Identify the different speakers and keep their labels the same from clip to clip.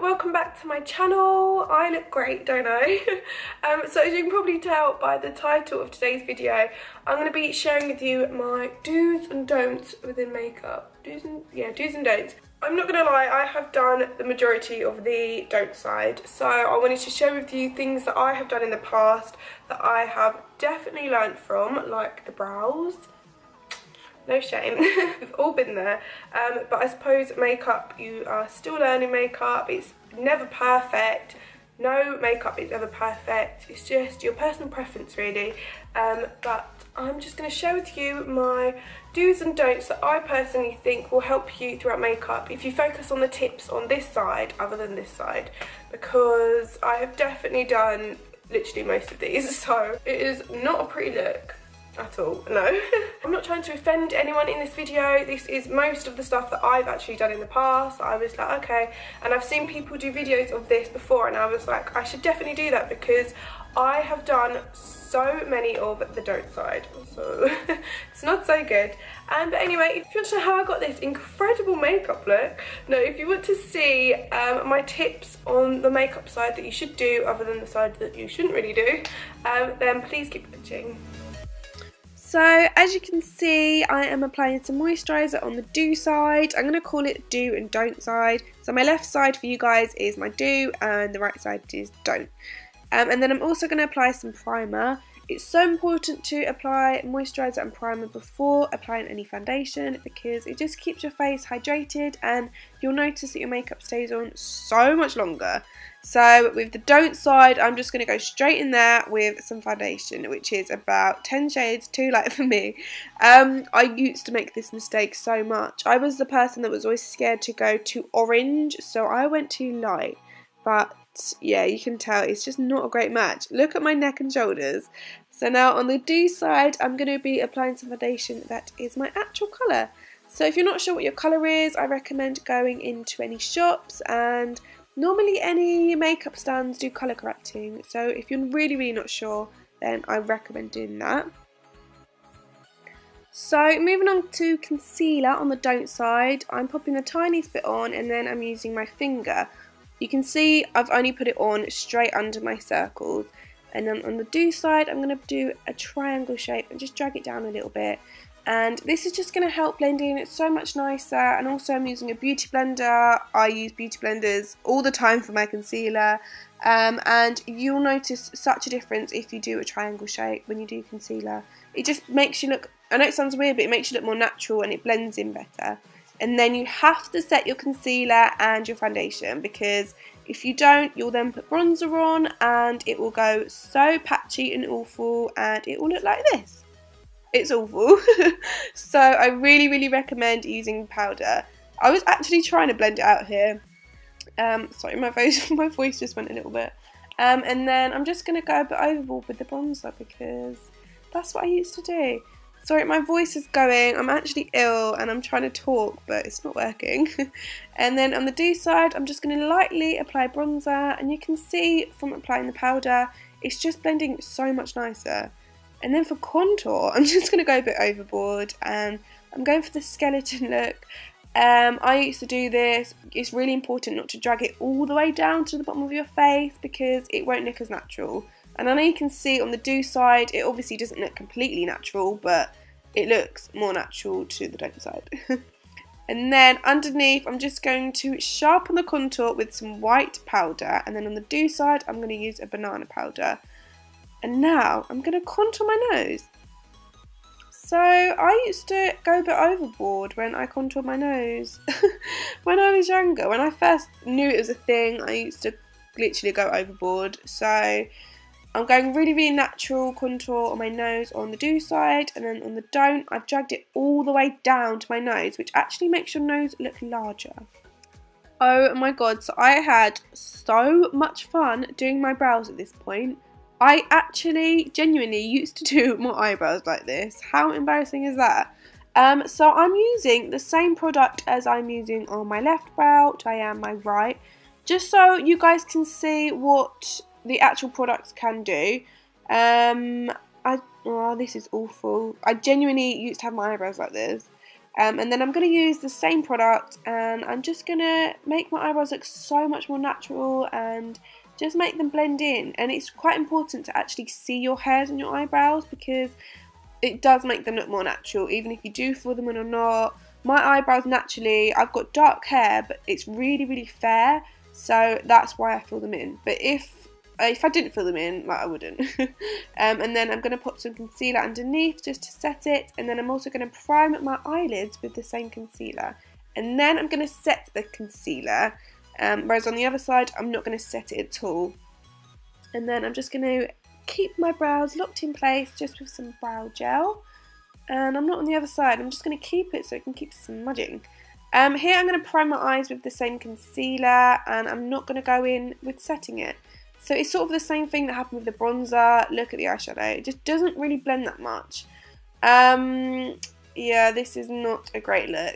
Speaker 1: welcome back to my channel. I look great, don't I? So as you can probably tell by the title of today's video, I'm going to be sharing with you my do's and don'ts within makeup. Do's and don'ts. I'm not going to lie, I have done the majority of the don't side, so I wanted to share with you things that I have done in the past that I have definitely learnt from, like the brows. No shame, we've all been there, but I suppose makeup, you are still learning makeup. It's never perfect. No makeup is ever perfect. It's just your personal preference really, but I'm just going to share with you my do's and don'ts that I personally think will help you throughout makeup if you focus on the tips on this side other than this side, because I have definitely done literally most of these, so it is not a pretty look at all, no. I'm not trying to offend anyone in this video. This is most of the stuff that I've actually done in the past. I was like, okay, and I've seen people do videos of this before and I was like, I should definitely do that because I have done so many of the don't side, so it's not so good. But anyway, if you want to know how I got this incredible makeup look, no, if you want to see my tips on the makeup side that you should do other than the side that you shouldn't really do, then please keep watching. So as you can see, I am applying some moisturiser on the do side. I'm going to call it do and don't side. So my left side for you guys is my do and the right side is don't. And then I'm also going to apply some primer. It's so important to apply moisturiser and primer before applying any foundation because it just keeps your face hydrated and you'll notice that your makeup stays on so much longer. So with the don't side, I'm just going to go straight in there with some foundation, which is about 10 shades too light for me. I used to make this mistake so much. I was the person that was always scared to go too orange, so I went too light. But yeah, you can tell it's just not a great match. Look at my neck and shoulders. So now on the do side, I'm going to be applying some foundation that is my actual colour. So if you're not sure what your colour is, I recommend going into any shops, and normally any makeup stands do colour correcting. So if you're really not sure, then I recommend doing that. So moving on to concealer on the don't side, I'm popping the tiniest bit on and then I'm using my finger. You can see I've only put it on straight under my circles, and then on the do side I'm going to do a triangle shape and just drag it down a little bit, and this is just going to help blend in. It's so much nicer. And also I'm using a beauty blender. I use beauty blenders all the time for my concealer, and you'll notice such a difference if you do a triangle shape when you do concealer. It just makes you look, I know it sounds weird, but it makes you look more natural and it blends in better. And then you have to set your concealer and your foundation, because if you don't, you'll then put bronzer on and it will go so patchy and awful and it will look like this. It's awful. So I really recommend using powder. I was actually trying to blend it out here. Sorry, my voice just went a little bit. And then I'm just going to go a bit overboard with the bronzer because that's what I used to do. Sorry, my voice is going. I'm actually ill and I'm trying to talk, but it's not working. And then on the do side, I'm just going to lightly apply bronzer, and you can see from applying the powder, it's just blending so much nicer. And then for contour, I'm just going to go a bit overboard and I'm going for the skeleton look. I used to do this. It's really important not to drag it all the way down to the bottom of your face because it won't look as natural. And I know you can see on the do side, it obviously doesn't look completely natural, but it looks more natural to the don't side. And then underneath, I'm just going to sharpen the contour with some white powder. And then on the do side, I'm going to use a banana powder. And now I'm going to contour my nose. So I used to go a bit overboard when I contoured my nose. When I was younger, when I first knew it was a thing, I used to literally go overboard. So I'm going really natural contour on my nose on the do side, and then on the don't, I've dragged it all the way down to my nose, which actually makes your nose look larger. Oh my god, so I had so much fun doing my brows at this point. I actually genuinely used to do my eyebrows like this. How embarrassing is that? So I'm using the same product as I'm using on my left brow, which I am my right, just so you guys can see what the actual products can do. Oh, this is awful. I genuinely used to have my eyebrows like this. And then I'm going to use the same product, and I'm just going to make my eyebrows look so much more natural and just make them blend in. And it's quite important to actually see your hairs on your eyebrows, because it does make them look more natural, even if you do fill them in or not. My eyebrows naturally, I've got dark hair, but it's really, really fair, so that's why I fill them in. But if I didn't fill them in, like, I wouldn't. And then I'm going to put some concealer underneath just to set it, and then I'm also going to prime my eyelids with the same concealer. And then I'm going to set the concealer, whereas on the other side I'm not going to set it at all. And then I'm just going to keep my brows locked in place just with some brow gel. And I'm not on the other side, I'm just going to keep it so it can keep smudging. Here I'm going to prime my eyes with the same concealer, and I'm not going to go in with setting it. So it's sort of the same thing that happened with the bronzer. Look at the eyeshadow, it just doesn't really blend that much. Yeah, this is not a great look.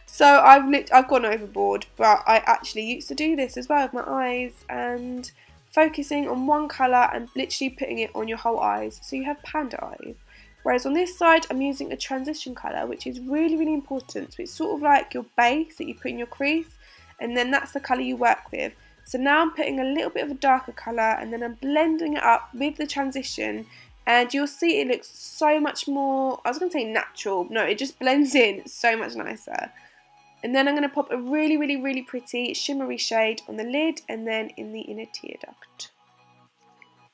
Speaker 1: So I've gone overboard, but I actually used to do this as well with my eyes, and focusing on one colour and literally putting it on your whole eyes, so you have panda eyes. Whereas on this side I'm using a transition colour, which is really, really important. So it's sort of like your base that you put in your crease, and then that's the colour you work with. So now I'm putting a little bit of a darker colour, and then I'm blending it up with the transition, and you'll see it looks so much more, I was going to say natural, no, it just blends in so much nicer. And then I'm going to pop a really, really, really pretty shimmery shade on the lid, and then in the inner tear duct.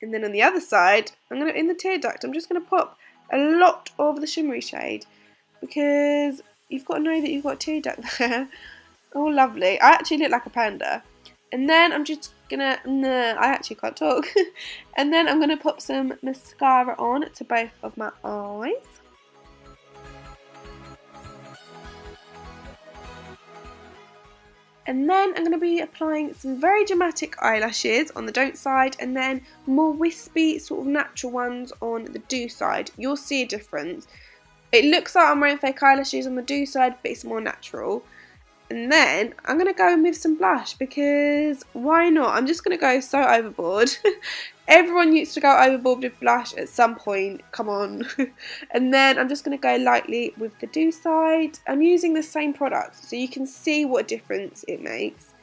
Speaker 1: And then on the other side, in the tear duct, I'm just going to pop a lot of the shimmery shade, because you've got to know that you've got a tear duct there. Oh, lovely. I actually look like a panda. And then I'm just gonna, I actually can't talk. And then I'm gonna pop some mascara on to both of my eyes. And then I'm going to be applying some very dramatic eyelashes on the don't side, and then more wispy, sort of natural ones on the do side. You'll see a difference. It looks like I'm wearing fake eyelashes on the do side, but it's more natural. And then I'm going to go in with some blush, because why not? I'm just going to go so overboard. Everyone used to go overboard with blush at some point, come on. And then I'm just going to go lightly with the do side. I'm using the same product, so you can see what a difference it makes.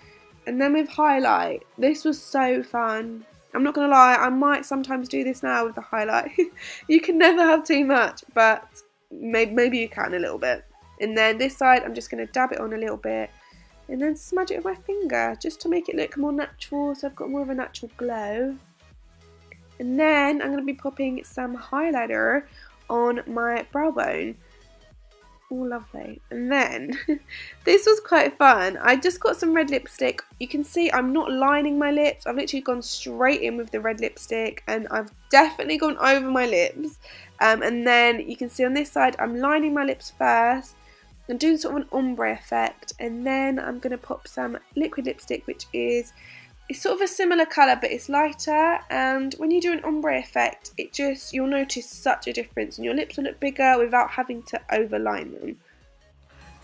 Speaker 1: And then with highlight, this was so fun. I'm not going to lie, I might sometimes do this now with the highlight. You can never have too much, but maybe you can a little bit. And then this side, I'm just going to dab it on a little bit, and then smudge it with my finger, just to make it look more natural, so I've got more of a natural glow. And then I'm going to be popping some highlighter on my brow bone. Oh, lovely. And then, this was quite fun. I just got some red lipstick. You can see I'm not lining my lips. I've literally gone straight in with the red lipstick, and I've definitely gone over my lips. And then you can see on this side, I'm lining my lips first. I'm doing sort of an ombre effect, and then I'm going to pop some liquid lipstick, which is, it's sort of a similar colour, but it's lighter. And when you do an ombre effect, you'll notice such a difference, and your lips will look bigger without having to overline them.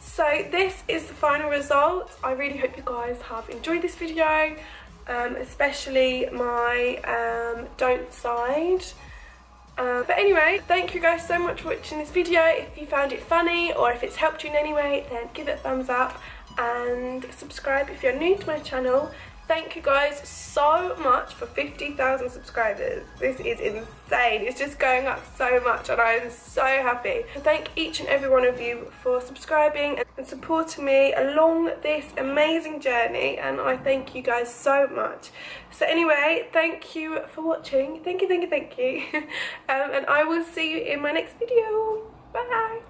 Speaker 1: So this is the final result. I really hope you guys have enjoyed this video, especially my don't side. But anyway, thank you guys so much for watching this video. If you found it funny, or if it's helped you in any way, then give it a thumbs up and subscribe if you're new to my channel. Thank you guys so much for 50,000 subscribers. This is insane. It's just going up so much, and I am so happy. Thank each and every one of you for subscribing and supporting me along this amazing journey, and I thank you guys so much. So anyway, thank you for watching. Thank you. And I will see you in my next video. Bye.